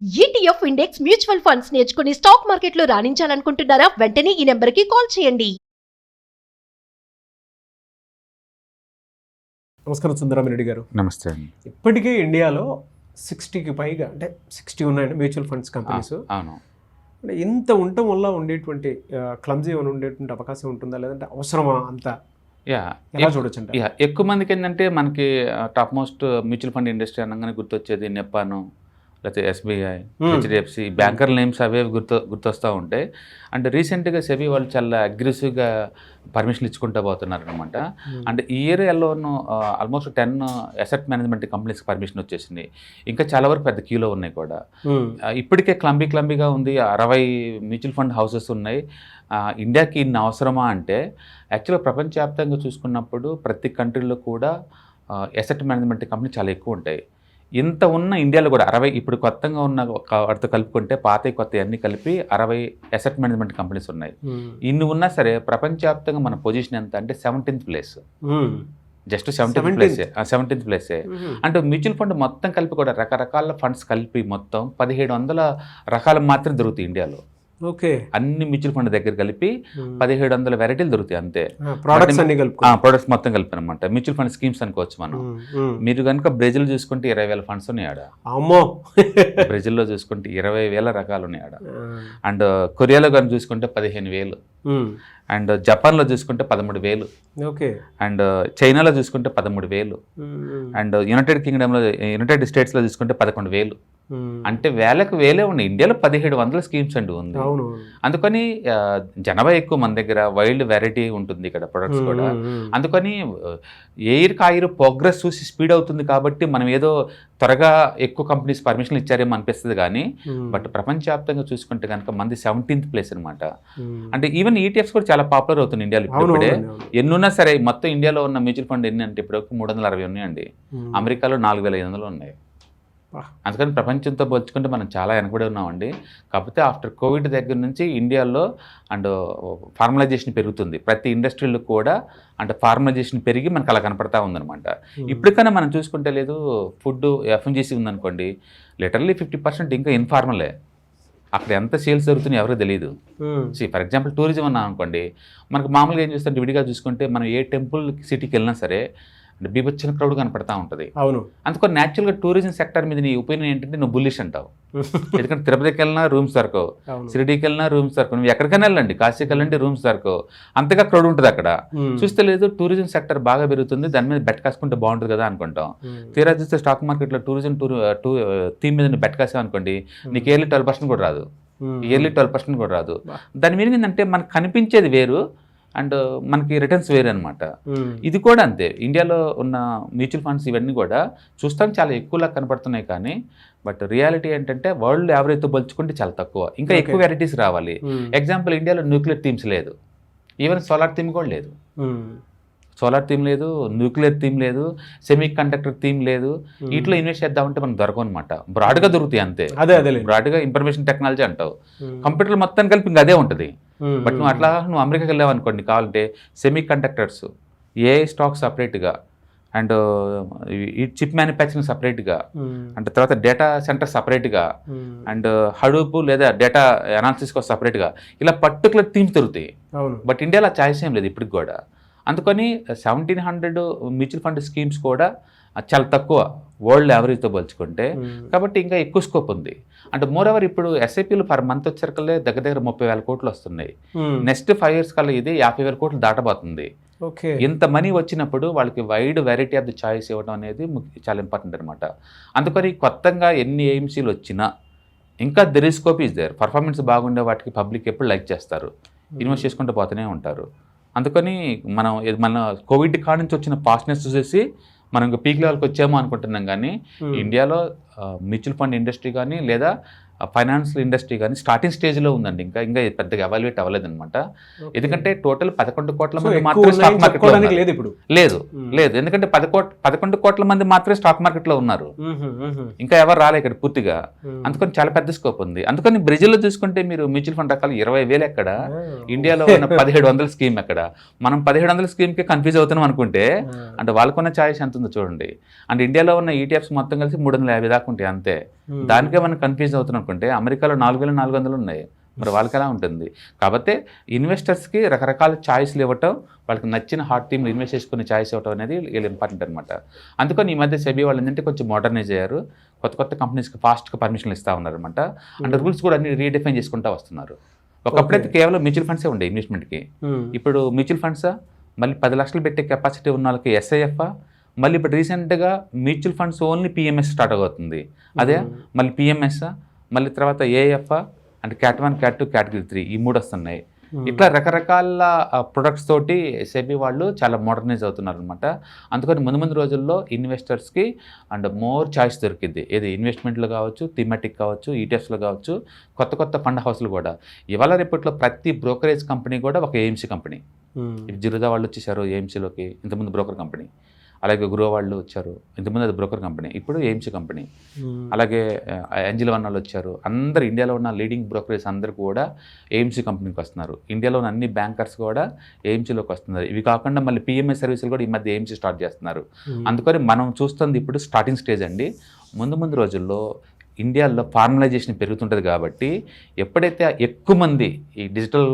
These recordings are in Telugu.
ఈటీఎఫ్ ఇండెక్స్ మ్యూచువల్ ఫండ్స్ నేర్చుకుని స్టాక్ మార్కెట్లో రాణించాలనుకుంటున్నారా? వెంటనే ఈ నెంబర్కి కాల్ చేయండి. నమస్కారం సుందరామిరెడ్డి గారు. నమస్తే అండి. ఇప్పటికే ఇండియాలో 60కి పైగా అంటే 60 ఉన్నాయండి మ్యూచువల్ ఫండ్స్ కంపెనీస్. అవును. అంటే ఇంత ఉండటం వల్ల ఉండేటువంటి క్లమ్జీ అని ఉండేటువంటి అవకాశం ఉంటుందా, లేదంటే అవసరమా అంత ఎలా చూడొచ్చు అంటే? ఎక్కువ మందికి ఏంటంటే మనకి top most mutual fund industry అనగానే గుర్తొచ్చేది నెప్పాను, లేకపోతే ఎస్బీఐ, హెచ్డిఎఫ్సి, బ్యాంకర్ నేమ్స్ అవే గుర్తొస్తూ ఉంటాయి. అండ్ రీసెంట్గా సెబీ వాళ్ళు చాలా అగ్రెసివ్గా పర్మిషన్లు ఇచ్చుకుంటూ పోతున్నారు అనమాట. అండ్ ఈ ఏరియాలోనూ ఆల్మోస్ట్ 10 అసెట్ మేనేజ్మెంట్ కంపెనీస్కి పర్మిషన్ వచ్చేసింది. ఇంకా చాలా వరకు పెద్ద క్యూలో ఉన్నాయి కూడా. ఇప్పటికే క్లంబీగా ఉంది. 60 మ్యూచువల్ ఫండ్ హౌసెస్ ఉన్నాయి. ఇండియాకి ఇన్ని అవసరమా అంటే యాక్చువల్గా ప్రపంచవ్యాప్తంగా చూసుకున్నప్పుడు ప్రతి కంట్రీలో కూడా అసెట్ మేనేజ్మెంట్ కంపెనీ చాలా ఎక్కువ ఉంటాయి. ఇంత ఉన్న ఇండియాలో కూడా 60 ఇప్పుడు కొత్తగా ఉన్న వాటితో కలుపుకుంటే పాత కొత్త అన్ని కలిపి 60 అసెట్ మేనేజ్మెంట్ కంపెనీస్ ఉన్నాయి. ఇన్ని ఉన్నా సరే ప్రపంచవ్యాప్తంగా మన పొజిషన్ ఎంత అంటే 17th ప్లేస్. Just 17th ప్లేసే. అంటే మ్యూచువల్ ఫండ్ మొత్తం కలిపి కూడా రకరకాల ఫండ్స్ కలిపి మొత్తం 1700 రకాలు మాత్రం దొరుకుతాయి ఇండియాలో. ఓకే, అన్ని మ్యూచువల్ ఫండ్ దగ్గర కలిపి 1700 వెరైటీలు దొరుకుతాయి అంతే. ప్రొడక్ట్స్ మొత్తం కలిపి అనమాట. మ్యూచువల్ ఫండ్ స్కీమ్స్ అనుకోవచ్చు మనం. మీరు కనుక బ్రెజిల్ చూసుకుంటే 20,000 ఫండ్స్ ఉన్నాయి ఆడ. అమ్మో, బ్రెజిల్లో చూసుకుంటే 20,000 రకాలు ఉన్నాయి ఆడ. అండ్ కొరియాలో కనుక చూసుకుంటే 15,000. అండ్ జపాన్లో చూసుకుంటే 13,000. ఓకే. అండ్ చైనాలో చూసుకుంటే 13,000. అండ్ యునైటెడ్ స్టేట్స్లో చూసుకుంటే 11,000. అంటే వేలే ఉన్నాయి. ఇండియాలో 1700 స్కీమ్స్ అండి ఉంది. అందుకని జనాభా ఎక్కువ మన దగ్గర, వైల్డ్ వెరైటీ ఉంటుంది ఇక్కడ ప్రొడక్ట్స్ కూడా. అందుకని ఎయిర్కి ఆయిర్ ప్రోగ్రెస్ చూసి స్పీడ్ అవుతుంది కాబట్టి మనం ఏదో త్వరగా ఎక్కువ కంపెనీస్ పర్మిషన్లు ఇచ్చారేమో అనిపిస్తుంది కానీ బట్ ప్రపంచవ్యాప్తంగా చూసుకుంటే కనుక మంది 17th ప్లేస్ అనమాట. అంటే ఈవెన్ ఈటీఎఫ్స్ కూడా చాలా పాపులర్ అవుతుంది ఇండియాలో ఇప్పుడే. ఎన్నున్నా సరే మొత్తం ఇండియాలో ఉన్న మ్యూచువల్ ఫండ్ ఎన్ని అంటే ఇప్పుడు 360 ఉన్నాయండి. అమెరికాలో 4,500 ఉన్నాయి. అందుకని ప్రపంచంతో పోల్చుకుంటే మనం చాలా వెనకబడి ఉన్నామండి. కాకపోతే ఆఫ్టర్ కోవిడ్ దగ్గర నుంచి ఇండియాలో అండ్ ఫార్మలైజేషన్ పెరుగుతుంది. ప్రతి ఇండస్ట్రీలో కూడా అంటే ఫార్మలైజేషన్ పెరిగి మనకు అలా కనపడతా ఉందన్నమాట. ఇప్పటికైనా మనం చూసుకుంటే లేదు, ఫుడ్ ఎఫ్ఎంజీసీ ఉందనుకోండి, లిటరల్లీ 50% ఇంకా ఇన్ఫార్మలే. అక్కడ ఎంత సేల్స్ జరుగుతున్నాయి ఎవరికి తెలియదు. ఫర్ ఎగ్జాంపుల్ టూరిజం అన్నాం అనుకోండి, మనకు మామూలుగా ఏం చేస్తుంటే విడిగా చూసుకుంటే మనం ఏ టెంపుల్ సిటీకి వెళ్ళినా సరే అంటే బీభత్సన క్రౌడ్ కనపడతా ఉంటుంది. అవును. అందుకని న్యాచురల్గా టూరిజం సెక్టర్ మీద నీ ఒపీనియన్ ఏంటంటే నువ్వు బుల్లిష్ అంటావు. ఎందుకంటే తిరుపతికి వెళ్ళినా రూమ్స్ దొరకవు, షిరిడీకి వెళ్ళినా రూమ్స్ దొరకవు, నువ్వు ఎక్కడికైనా వెళ్ళండి, కాశీకి వెళ్ళండి రూమ్స్ దొరకవు, అంతగా క్రౌడ్ ఉంటుంది అక్కడ. చూస్తే లేదు టూరిజం సెక్టర్ బాగా పెరుగుతుంది, దాని మీద బెట్ కాసుకుంటే బాగుంటుంది కదా అనుకుంటాం. తీరా చూస్తే స్టాక్ మార్కెట్లో టూరిజం థీమ్ మీద బెట్ కాసావు అనుకోండి, నీకు ఇయర్లీ 12% కూడా రాదు. ఇయర్లీ 12% కూడా రాదు. దాని మీద ఏంటంటే మనకు కనిపించేది వేరు అండ్ మనకి రిటర్న్స్ వేరే అనమాట. ఇది కూడా అంతే. ఇండియాలో ఉన్న మ్యూచువల్ ఫండ్స్ ఇవన్నీ కూడా చూస్తానికి చాలా ఎక్కువలా కనపడుతున్నాయి కానీ బట్ రియాలిటీ ఏంటంటే వరల్డ్ యావరేజ్తో పోల్చుకుంటే చాలా తక్కువ. ఇంకా ఎక్కువ వెరైటీస్ రావాలి. ఎగ్జాంపుల్ ఇండియాలో న్యూక్లియర్ థీమ్స్ లేదు, ఈవెన్ సోలార్ థీమ్ కూడా లేదు. సోలార్ థీమ్ లేదు, న్యూక్లియర్ థీమ్ లేదు, సెమీ కండక్టర్ థీమ్ లేదు. వీటిలో ఇన్వెస్ట్ చేద్దామంటే మనకు దొరకవు అనమాట. బ్రాడ్గా దొరుకుతాయి అంతే. బ్రాడ్గా ఇన్ఫర్మేషన్ టెక్నాలజీ అంటావు, కంప్యూటర్ మొత్తం కలిపి ఇంకా అదే ఉంటుంది. బట్ నువ్వు అమెరికాకి వెళ్ళావు అనుకోండి, కావాలంటే సెమీ కండక్టర్స్, ఏఐ స్టాక్ సపరేట్గా, అండ్ ఈ చిప్ మ్యానుఫ్యాక్చరింగ్ సపరేట్గా, అండ్ తర్వాత డేటా సెంటర్ సపరేట్గా, అండ్ హడూప్ లేదా డేటా అనాలిసిస్ కోసం సపరేట్గా, ఇలా పర్టికులర్ థీమ్స్ దొరుకుతాయి. బట్ ఇండియాలో ఛాయిస్ ఏం లేదు ఇప్పటికి కూడా. అందుకని 1700 మ్యూచువల్ ఫండ్ స్కీమ్స్ కూడా చాలా తక్కువ వరల్డ్ యావరేజ్తో పోల్చుకుంటే. కాబట్టి ఇంకా ఎక్కువ స్కోప్ ఉంది. అంటే మోర్ ఓవర్ ఇప్పుడు ఎస్ఐపీలు పర్ మంత్ వచ్చేసరికల్లే దగ్గర 30,000 కోట్లు వస్తున్నాయి. నెక్స్ట్ 5 years కల్లా ఇది 50,000 కోట్లు దాటబోతుంది. ఇంత మనీ వచ్చినప్పుడు వాళ్ళకి wide variety of the choice ఇవ్వడం అనేది చాలా ఇంపార్టెంట్ అనమాట. అందుకని కొత్తగా ఎన్ని ఏఎంసీలు వచ్చినా ఇంకా there is scope is there. Performance బాగుండే వాటికి పబ్లిక్ ఎప్పుడు లైక్ చేస్తారు, ఇన్వెస్ట్ చేసుకుంటూ పోతూనే ఉంటారు. అందుకని మన కోవిడ్ కాడ నుంచి వచ్చిన పాస్ట్నెస్ చూసేసి మనం ఇంకా పీక్ లెవెల్కి వచ్చామో అనుకుంటున్నాం కానీ ఇండియాలో మ్యూచువల్ ఫండ్ ఇండస్ట్రీ కానీ లేదా ఫైనాన్షియల్ ఇండస్ట్రీ కానీ స్టార్టింగ్ స్టేజ్లో ఉందండి. ఇంకా పెద్దగా ఎవాల్యుయేట్ అవ్వలేదు అనమాట. ఎందుకంటే టోటల్ 11 కోట్ల మంది మాత్రమే స్టాక్ మార్కెట్లో లేదు. ఎందుకంటే 11 కోట్ల మంది మాత్రమే స్టాక్ మార్కెట్లో ఉన్నారు, ఇంకా ఎవరు రాలే ఇక్కడ పూర్తిగా. అందుకని చాలా పెద్ద స్కోప్ ఉంది. అందుకని బ్రెజిల్లో చూసుకుంటే మీరు మ్యూచువల్ ఫండ్ రకాలు 20,000 ఎక్కడ, ఇండియాలో ఉన్న 1700 స్కీమ్ ఎక్కడ. మనం 1700 స్కీమ్కి కన్ఫ్యూజ్ అవుతున్నాం అనుకుంటే అంటే వాళ్ళకున్న ఛాయిస్ ఎంత ఉందో చూడండి. అండ్ ఇండియాలో ఉన్న ఈటీఎఫ్స్ మొత్తం కలిసి 350 దాకా దాకా ఉంటాయి అంతే. దానికే మనం కన్ఫ్యూజ్ అవుతున్నాం అనుకుంటే అమెరికాలో 4,400 ఉన్నాయి, మరి వాళ్ళకి ఎలా ఉంటుంది? కాబట్టి ఇన్వెస్టర్స్కి రకరకాల ఛాయిస్లు ఇవ్వటం, వాళ్ళకి నచ్చిన హాట్ టీమ్లు ఇన్వెస్ట్ చేసుకునే ఛాయిస్ ఇవ్వటం అనేది వీళ్ళు ఇంపార్టెంట్ అనమాట. అందుకని ఈ మధ్య సెబీ వాళ్ళు ఏంటంటే కొంచెం మోడర్నైజ్ అయ్యారు, కొత్త కొత్త కంపెనీస్కి ఫాస్ట్గా పర్మిషన్లు ఇస్తూ ఉన్నారనమాట. అండ్ రూల్స్ కూడా అన్ని రీడిఫైన్ చేసుకుంటూ వస్తున్నారు. ఒకప్పుడైతే కేవలం మ్యూచువల్ ఫండ్సే ఉండే ఇన్వెస్ట్మెంట్కి, ఇప్పుడు మ్యూచువల్ ఫండ్సా, మళ్ళీ 10 లక్షలు పెట్టే కెపాసిటీ ఉన్న వాళ్ళకి ఎస్ఐఎఫ్, మళ్ళీ ఇప్పుడు రీసెంట్గా mutual funds only PMS start అవుతుంది, అదే మళ్ళీ పిఎంఎస్, మళ్ళీ తర్వాత ఏఎఫ్ అంటే క్యాట్ 1, క్యాట్ 2, కేటగిరీ 3 ఈ 3 వస్తున్నాయి. ఇట్లా రకరకాల ప్రొడక్ట్స్ తోటి సెబీ వాళ్ళు చాలా మోడర్నైజ్ అవుతున్నారు అనమాట. అందుకని ముందు రోజుల్లో ఇన్వెస్టర్స్కి అండ్ మోర్ చాయిస్ దొరికింది, ఏది ఇన్వెస్ట్మెంట్లు కావచ్చు, థీమాటిక్ కావచ్చు, ఈటీఎఫ్స్లో కావచ్చు, కొత్త కొత్త ఫండ్ హౌస్లు కూడా. ఇవాళ రేపట్లో ప్రతి బ్రోకరేజ్ కంపెనీ కూడా ఒక ఏఎంసీ కంపెనీ. జిరుదా వాళ్ళు వచ్చేసారు ఏఎంసీలోకి, ఇంతకుముందు బ్రోకర్ కంపెనీ. అలాగే గురో వాళ్ళు వచ్చారు, ఇంతకుముందు అది బ్రోకర్ కంపెనీ, ఇప్పుడు ఏఎంసీ కంపెనీ. అలాగే ఏంజెల్ వన్ వాళ్ళు వచ్చారు. అందరు ఇండియాలో ఉన్న లీడింగ్ బ్రోకరేజ్ అందరూ కూడా ఏఎంసీ కంపెనీకి వస్తున్నారు. ఇండియాలో ఉన్న అన్ని బ్యాంకర్స్ కూడా ఏఎంసీలోకి వస్తున్నారు. ఇవి కాకుండా మళ్ళీ పిఎంఎస్ సర్వీసులు కూడా ఈ మధ్య ఏఎంసీ స్టార్ట్ చేస్తున్నారు. అందుకని మనం చూస్తుంది ఇప్పుడు స్టార్టింగ్ స్టేజ్ అండి. ముందు రోజుల్లో ఇండియాలో ఫార్మలైజేషన్ పెరుగుతుంటుంది కాబట్టి ఎప్పుడైతే ఎక్కువ మంది ఈ డిజిటల్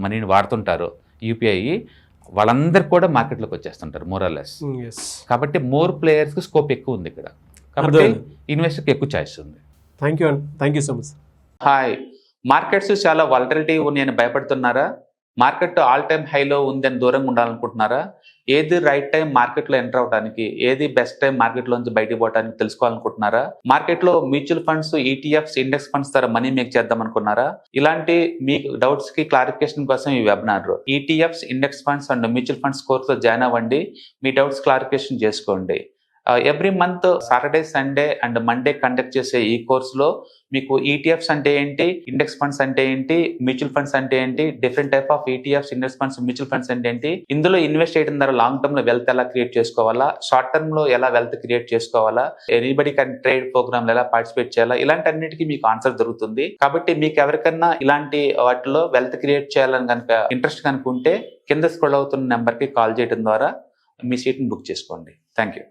మనీని వాడుతుంటారో యూపీఐ, వాళ్ళందరూ కూడా మార్కెట్లోకి వచ్చేస్తుంటారు మోరల్లెస్. కాబట్టి మోర్ ప్లేయర్స్కి స్కోప్ ఎక్కువ ఉంది ఇక్కడ, కాబట్టి ఇన్వెస్టర్కి ఎక్కువ ఛాయిస్ ఉంది. Thank you so much. Hi, markets చాలా వాలటిలిటీ ఉన్నాయని భయపడుతున్నారా? మార్కెట్ ఆల్ టైమ్ హైలో ఉందని దూరంగా ఉండాలనుకుంటున్నారా? ఏది రైట్ టైం మార్కెట్లో ఎంటర్ అవడానికి, ఏది బెస్ట్ టైం మార్కెట్లోంచి బయటకు పోవడానికి తెలుసుకోవాలనుకుంటున్నారా? మార్కెట్లో mutual funds, ETFs, index funds ద్వారా మనీ మేక్ చేద్దాం అనుకున్నారా? ఇలాంటి మీ డౌట్స్ కి క్లారిఫికేషన్ కోసం ఈ webinar ETFs, index funds and mutual funds కోర్సులో జాయిన్ అవ్వండి. మీ డౌట్స్ క్లారిఫికేషన్ చేసుకోండి. Every month Saturday, Sunday and Monday conduct చేసే ఈ కోర్సులో మీకు ఈటీఎఫ్స్ అంటే ఏంటి, ఇండెక్స్ ఫండ్స్ అంటే ఏంటి, మ్యూచువల్ ఫండ్స్ అంటే ఏంటి, different type of ETFs, index funds, mutual funds అంటే ఏంటి, ఇందులో ఇన్వెస్ట్ చేయడం ద్వారా లాంగ్ టర్మ్ లో వెల్త్ ఎలా క్రియేట్ చేసుకోవాలా, షార్ట్ టర్మ్ లో ఎలా వెల్త్ క్రియేట్ చేసుకోవాలా, ఎనీబడి కెన్ ట్రేడ్ ప్రోగ్రామ్ ఎలా పార్టిసిపేట్ చేయాలా, ఇలాంటి అన్నిటికీ మీకు ఆన్సర్ దొరుకుతుంది. కాబట్టి మీకు ఎవరికన్నా ఇలాంటి వాటిలో వెల్త్ క్రియేట్ చేయాలని కనుక ఇంట్రెస్ట్ కనుక ఉంటే కింద స్క్రోల్ అవుతున్న నెంబర్ కి కాల్ చేయడం ద్వారా మీ సీట్ని బుక్ చేసుకోండి. Thank you.